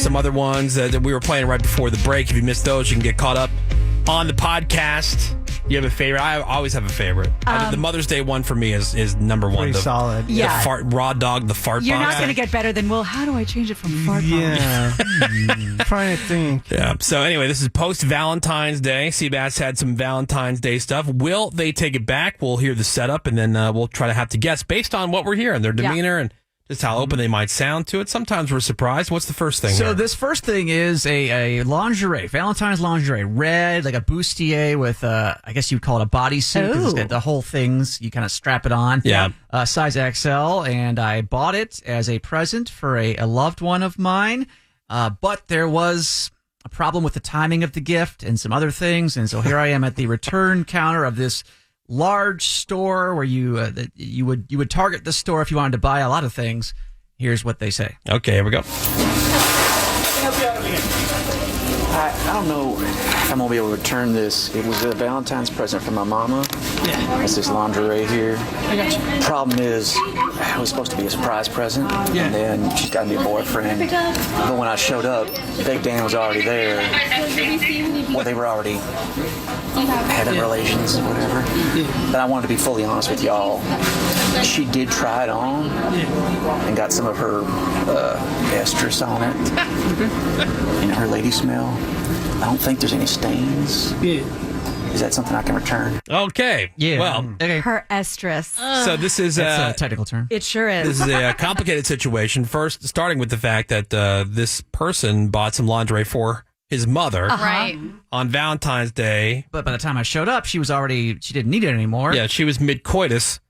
Some other ones that we were playing right before the break. If you missed those, you can get caught up on the podcast. You have a favorite? I always have a favorite. The Mother's Day one for me is number one. Pretty solid. The raw dog, the fart You're box. not going to get better than, well, how do I change it from fart box? Yeah. Trying to think. Yeah. So anyway, this is post-Valentine's Day. Seabass had some Valentine's Day stuff. Will they take it back? We'll hear the setup, and then we'll try to have to guess based on what we're hearing, their demeanor, and just how open they might sound to it. Sometimes we're surprised. What's the first thing? So here? this first thing is a lingerie, Valentine's lingerie, red, like a bustier with, I guess you'd call it a bodysuit, because it's got the whole things. You kind of strap it on. Yeah. Size XL, and I bought it as a present for a loved one of mine. But there was a problem with the timing of the gift and some other things, and so here I am at the return counter of this large store where you would target the store if you wanted to buy a lot of things. Here's what they say. Okay, here we go. I don't know if I'm going to be able to return this. It was a Valentine's present from my mama. Yeah. It's this lingerie here. I got you. Problem is, it was supposed to be a surprise present. Yeah. And then she's got me a boyfriend. But when I showed up, Big Dan was already there. Well, they were already having relations or whatever. Yeah. But I wanted to be fully honest with y'all. She did try it on and got some of her estrus on it. And her lady smell. I don't think there's any stains. Yeah. Is that something I can return? Okay. Yeah. Well, Okay. Her estrus. so this is That's a technical term. It sure is. this is a complicated situation. First, starting with the fact that this person bought some lingerie for his mother Right. on Valentine's Day. But by the time I showed up, she didn't need it anymore. Yeah, she was mid-coitus.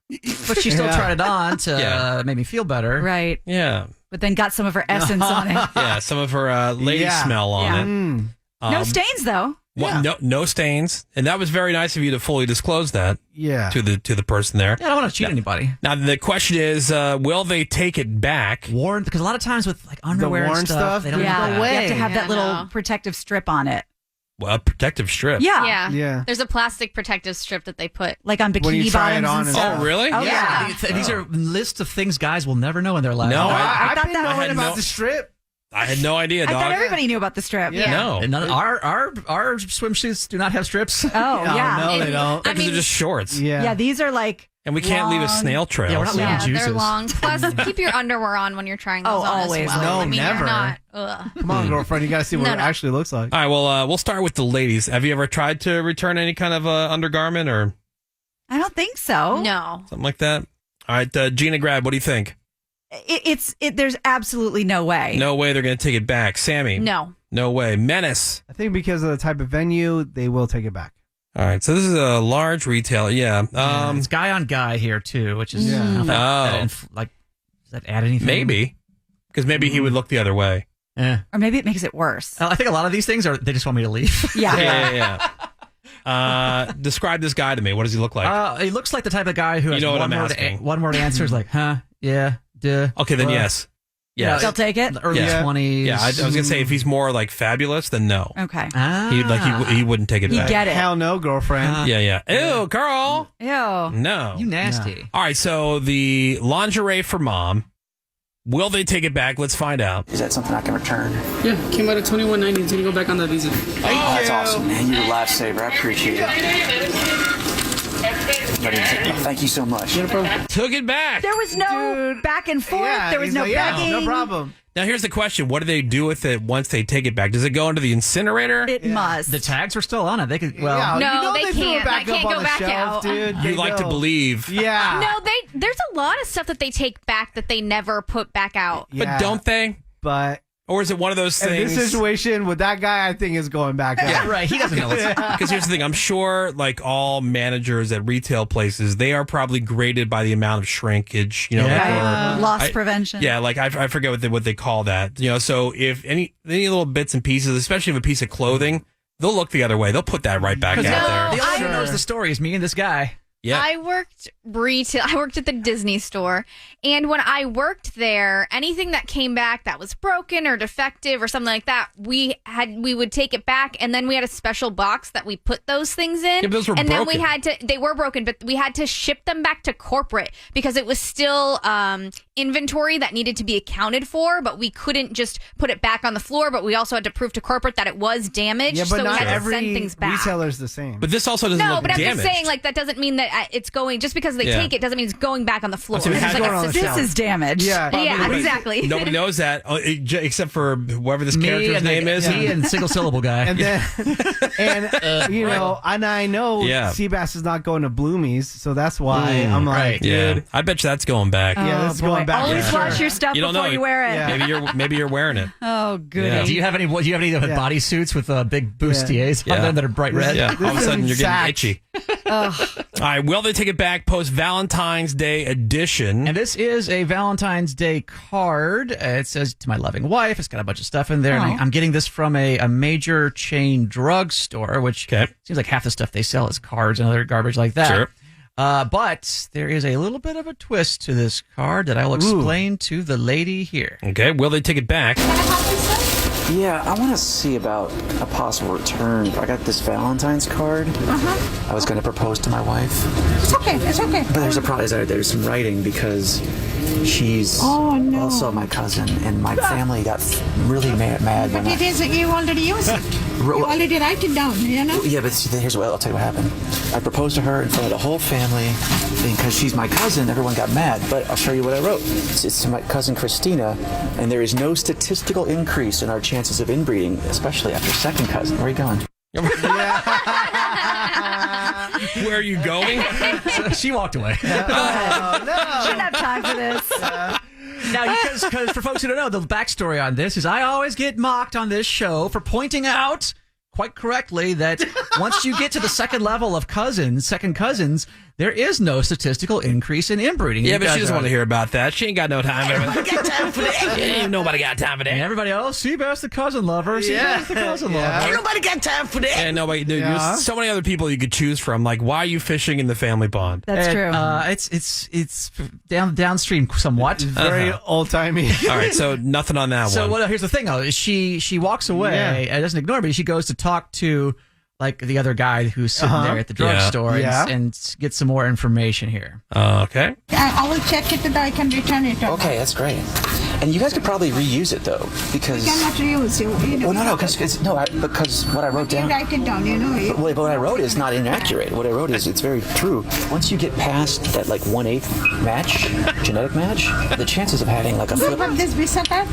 But she still tried it on to make me feel better. Right. Yeah. But then got some of her essence on it. Yeah, some of her lady smell on it. No stains, though. No stains. And that was very nice of you to fully disclose that to the person there. Yeah, I don't want to cheat anybody. Now, the question is, will they take it back? Worn, because a lot of times with like underwear worn and stuff, they don't Yeah. go away. You have to have that little no. protective strip on it. Well, a protective strip. Yeah. Yeah. There's a plastic protective strip that they put. Like on When you bikini try it bottoms on and and stuff. Oh, really? Oh, yeah. These are lists of things guys will never know in their life. No, I thought been that knowing had about no- the strip. I had no idea, I dog. thought everybody knew about the strip. Yeah. No. And our swimsuits do not have strips. Oh, yeah. No, they don't. Because they're just shorts. Yeah. Yeah, these are like And we can't leave a long- snail trail. Yeah, we're not leaving Yeah, juices. they're long. Plus, keep your underwear on when you're trying those Oh, on always. as well. No, I mean, never. You're not, ugh. Come on, girlfriend. You got to see what No, it no. actually looks like. All right, well, we'll start with the ladies. Have you ever tried to return any kind of undergarment or I don't think so. No. something like that? All right, Gina Grab, what do you think? There's absolutely no way. No way they're going to take it back. Sammy? No. No way. Menace? I think because of the type of venue, they will take it back. All right, so this is a large retailer. Yeah. It's guy on guy here too, which is Yeah. I don't know if that Oh. does that add anything? Maybe. Because maybe he would look the other way. Yeah. Or maybe it makes it worse. I think a lot of these things they just want me to leave. Yeah. Describe this guy to me. What does he look like? He looks like the type of guy who You has know what one I'm word asking. one word answers like, huh, yeah, duh. Okay, then uh, yes. Yes. They'll take it? Early Yeah. 20s. Yeah, I was going to say if he's more like fabulous, then no. Okay. He wouldn't take it You back. get it. Hell no, girlfriend. Yeah. Ew, girl. Ew. No. You nasty. All right, so the lingerie for mom. Will they take it back? Let's find out. Is that something I can return? Yeah, came out at $21.90. It's gonna go back on the visa. Oh, that's awesome, man. You're a lifesaver. I appreciate it. Thank you so much. No problem. Took it back. There was no back and forth. Yeah, there was he's no like, yeah, begging. no problem. Now, here's the question. What do they do with it once they take it back? Does it go into the incinerator? It must. The tags are still on it. They could, well, Yeah, No, you know they threw it can't. back That up can't on go the back shelf, out. dude. You They like to know. believe. Yeah. No, there's a lot of stuff that they take back that they never put back out. But Yeah. don't they? But Or is it one of those in things? this situation, with that guy, I think is going back up. yeah, right. He doesn't know what's Because here's the thing. I'm sure, like all managers at retail places, they are probably graded by the amount of shrinkage. You know, Yeah. or- Loss I- prevention. Yeah, like I forget what they call that. You know, so if any little bits and pieces, especially of a piece of clothing, they'll look the other way. They'll put that right back out The there. only one who knows the story is me and this guy. Yeah. I worked retail. I worked at the Disney store, and when I worked there, anything that came back that was broken or defective or something like that, we would take it back, and then we had a special box that we put those things in. Yeah, but those were and broken. then we had to. They were broken, but we had to ship them back to corporate because it was still inventory that needed to be accounted for. But we couldn't just put it back on the floor. But we also had to prove to corporate that it was damaged. Yeah, but so not we had to every send things back. retailer's the same. But this also doesn't No, look but I'm damaged. just saying, like, that doesn't mean that it's going, just because they take it doesn't mean it's going back on the floor. So it It's has like going a on the system. This is damage. Yeah. Yeah, exactly. Nobody knows that except for whoever this Me character's and name is. Me and single syllable guy. And then, and I know Yeah. Seabass is not going to Bloomies, so that's why I'm like, right. Yeah, dude. I bet you that's going back. Yeah, this is going back. Always for sure. wash your stuff You don't before know. you wear it. Yeah. Maybe you're wearing it. Oh, goody. Yeah. Do you have any with bodysuits with big bustiers on Yeah. them that are bright red? Yeah, all of a sudden you're getting Sacks. itchy. All right, will they take it back? Post Valentine's Day edition. And this is a Valentine's Day card. It says, to my loving wife. It's got a bunch of stuff in there. And I'm getting this from a major chain drugstore, which seems like half the stuff they sell is cards and other garbage like that. Sure. But there is a little bit of a twist to this card that I will explain to the lady here. Okay, will they take it back? Yeah, I want to see about a possible return. I got this Valentine's card. I was going to propose to my wife. It's okay. It's okay. But there's a problem. There's some writing because she's also my cousin, and my family got really mad when But it is, you already used it. You already write it down, you know? Yeah, but here's what I'll tell you what happened. I proposed to her in front of the whole family, and because she's my cousin, everyone got mad. But I'll show you what I wrote. It's to my cousin Christina, and there is no statistical increase in our chances of inbreeding, especially after second cousin. Where are you going? Where are you going? So she walked away. Shouldn't have time for this. Now, because for folks who don't know, the backstory on this is I always get mocked on this show for pointing out, quite correctly, that once you get to the second level of second cousins, there is no statistical increase in inbreeding. Yeah, You but guys she doesn't are- want to hear about that. She ain't got no time. Nobody got time for that. Ain't nobody got time for And that. everybody else, Seabass the cousin lover. Yeah. Seabass the cousin Yeah. lover. Ain't nobody got time for that. And nobody, dude, Yeah. there's so many other people you could choose from. Like, why are you fishing in the family pond? That's And, true. It's downstream somewhat. Very old-timey. All right, so nothing on that So one. here's the thing, though. She walks away and doesn't ignore me. She goes to talk to like the other guy who's sitting there at the drugstore Yeah. and get some more information here. Okay. I will check it that I can return it. Okay, that's great. And you guys could probably reuse it though, because. You cannot reuse it. You know. Well, no, because what I wrote You down. write it down, you know. But what I wrote is not inaccurate. What I wrote is it's very true. Once you get past that like 1/8 match, genetic match, the chances of having like a Look flip. at this, Bisata.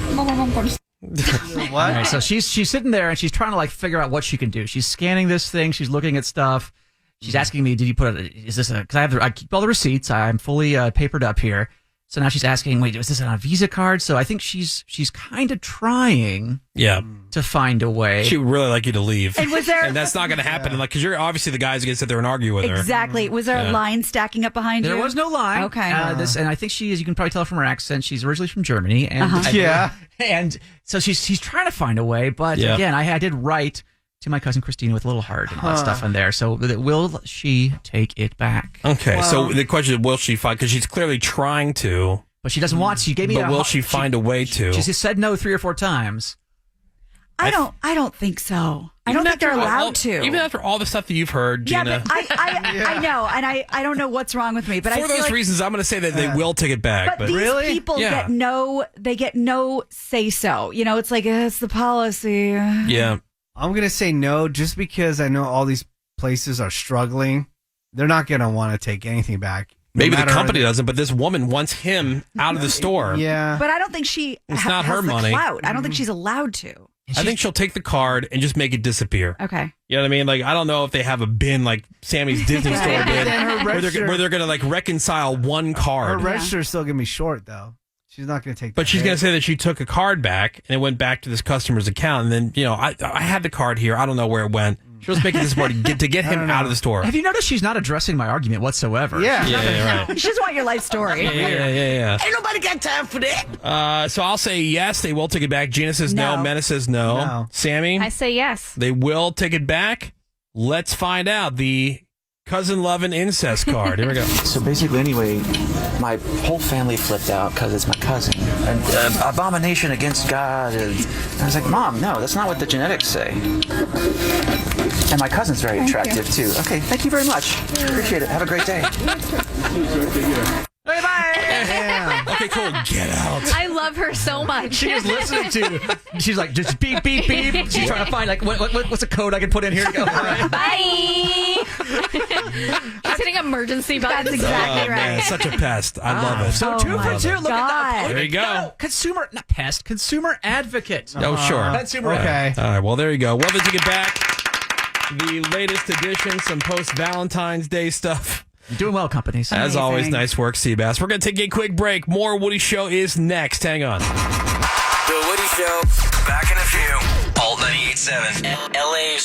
What? All right, so she's sitting there and she's trying to like figure out what she can do. She's scanning this thing. She's looking at stuff. She's asking me, "Did you put it? Is this a?" Because I keep all the receipts. I'm fully papered up here. So now she's asking, "Wait, is this on a Visa card?" So I think she's kind of trying Yeah. to find a way. She would really like you to leave. And was there- And that's not going to happen. Like, because you're obviously the guys who get to sit there and argue with her. Exactly. Was there a line stacking up behind you? There was no line. Okay. And I think she is. You can probably tell from her accent. She's originally from Germany, and Yeah. and so she's trying to find a way. But Yeah. again, I did write to my cousin Christina with a little heart and all that stuff in there. So will she take it back? Okay, so the question is, will she find? Because she's clearly trying to, But she doesn't want. She gave me. but a will ho- she find a way to? She just said no 3 or 4 times. I don't think so. I don't think they're allowed to. Even after all the stuff that you've heard, yeah, Gina. but I know, and I don't know what's wrong with me, but I For feel those like, reasons, I'm going to say that they will take it back. but these people Yeah. get no say so. You know, it's like it's the policy. Yeah. I'm going to say no just because I know all these places are struggling. They're not going to want to take anything back. No Maybe the matter- company doesn't, but this woman wants him out of the store. Yeah. But I don't think she. It's not her has the money. Clout. I don't think she's allowed to. I think she'll take the card and just make it disappear. Okay. You know what I mean? Like, I don't know if they have a bin like Sammy's Disney store bin Then her register- where they're going to like reconcile one Her card. register's still going to be short, though. She's not going to take But that she's going hit. to say that she took a card back and it went back to this customer's account. And then, you know, I had the card here. I don't know where it went. She was making this more to get him out of the store. Have you noticed she's not addressing my argument whatsoever? Yeah. Yeah, right. She doesn't want your life story. Yeah. Ain't nobody got time for that. So I'll say yes, they will take it back. Gina says no. No. Mena says no. No. Sammy, I say yes. they will take it back. Let's find out. The Cousin love and incest card. Here we go. So basically, anyway, my whole family flipped out because it's my cousin. And abomination against God. And I was like, Mom, no, that's not what the genetics say. And my cousin's very attractive, too. Okay, thank you very much. Appreciate it. Have a great day. Hey, bye. Yeah. Okay, cool. Get out. I love her so much. She was listening to. She's like, just beep, beep, beep. She's trying to find like what's a code I can put in here to go. Bye. She's hitting emergency buttons. That's exactly Oh, right. man, such a pest. I love it. So Oh 2 my for 2. Look at that. God. There you go. Consumer, not pest, consumer advocate. Oh, sure. Consumer Okay. All right, well, there you go. Well, did you get back? The latest edition, some post-Valentine's Day stuff. You're doing well, companies. As Amazing. always, nice work, Seabass. We're going to take a quick break. More Woody Show is next. Hang on. The Woody Show. Back in a few. Alt 98.7. LA's